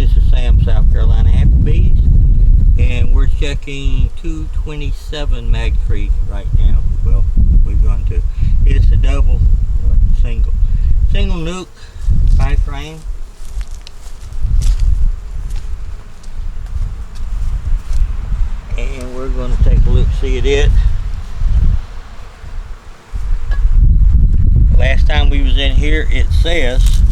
This is Sam, South Carolina Happy Bees, and we're checking 227 mag tree right now. Well, we're going to. It's a double, single nuke 5-frame. And we're going to take a look, see at it. Last time we was in here, it says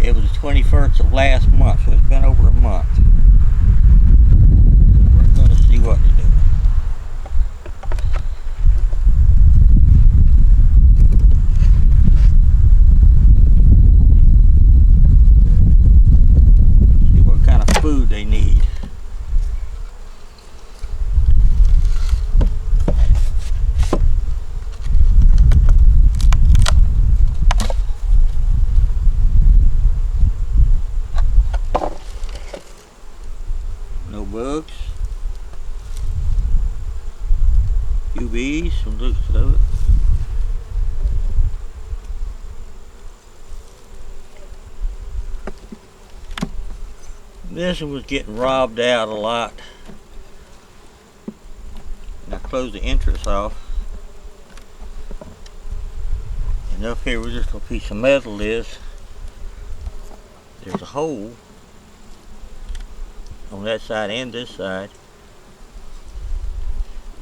it was the 21st of last month, so it's been over a month. We're going to see what to do. See what kind of food they need. No bugs. Few bees, some looks of it. This one was getting robbed out a lot. And I closed the entrance off. And up here where this little piece of metal is, there's a hole on that side and this side,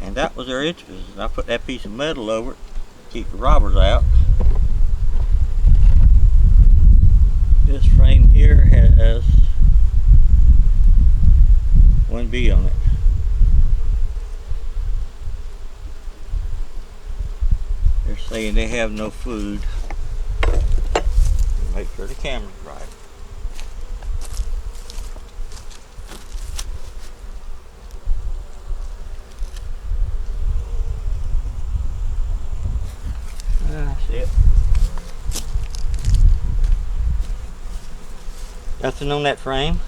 and that was their entrance. I put that piece of metal over it to keep the robbers out. This frame here has one bee on it. They're saying they have no food. Make sure the camera's right. That's it. Nothing on that frame.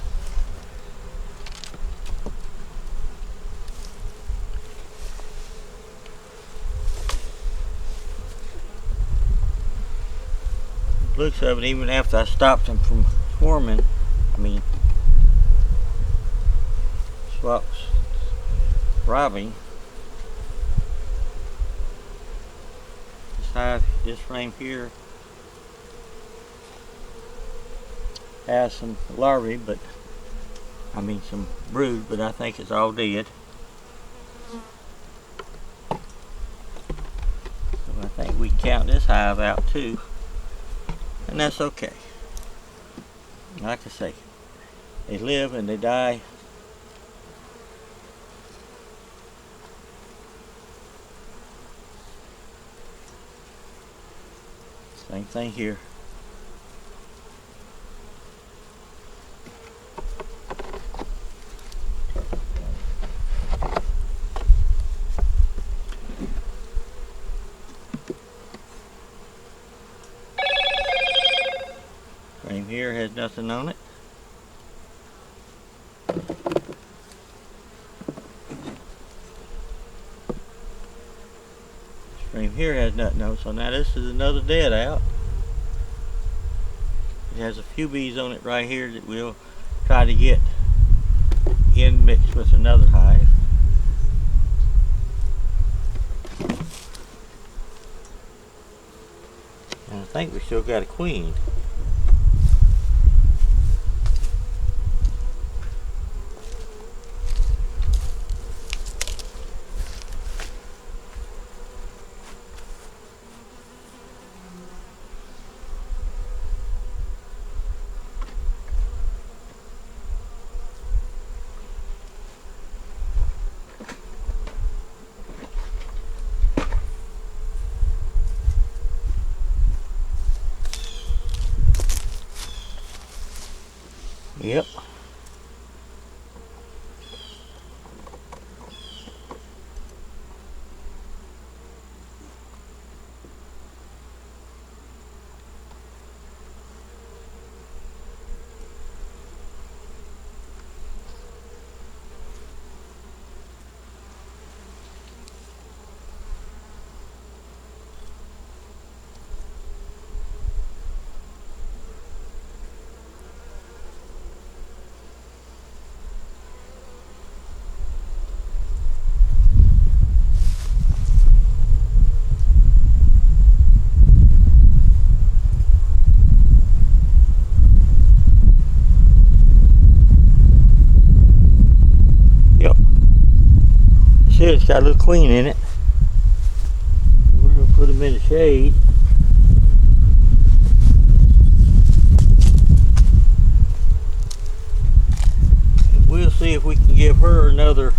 Looks of it, even after I stopped them from swarming, robbing. This frame here has some larvae, but some brood, but I think it's all dead. So I think we can count this hive out too, and that's okay. Like I say, they live and they die. Same thing here. Frame here has nothing on it. Frame here has nothing on it, so now this is another dead out. It has a few bees on it right here that we'll try to get in mixed with another hive. And I think we still got a queen. Yep. good. It's got a little queen in it. We're going to put them in the shade. And we'll see if we can give her another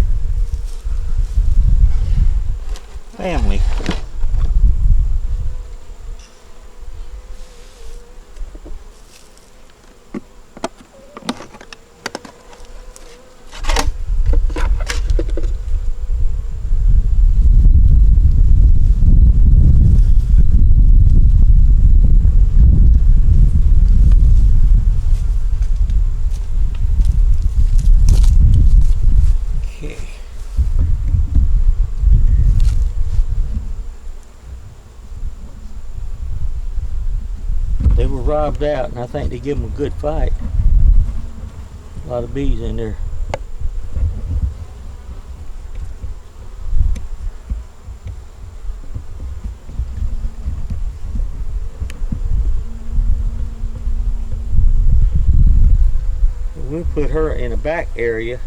family. They were robbed out, and I think they give them a good fight. A lot of bees in there. We'll put her in the back area.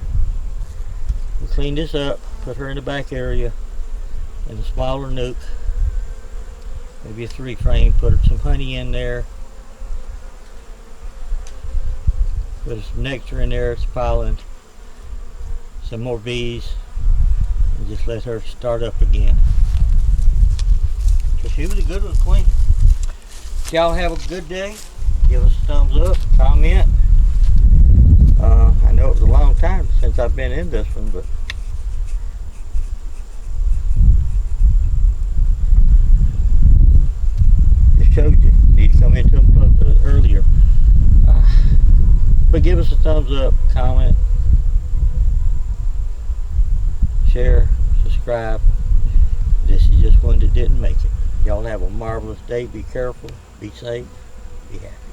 We'll clean this up, put her in the back area in a smaller nook. Maybe a 3-frame, put some honey in there. Put some nectar in there, some pollen, some more bees, and just let her start up again. So she was a good little queen. Y'all have a good day. Give us a thumbs up, comment. I know it was a long time since I've been in this one, but just showed you. Need to come into them earlier. But give us a thumbs up, comment, share, subscribe. This is just one that didn't make it. Y'all have a marvelous day. Be careful, be safe, be happy.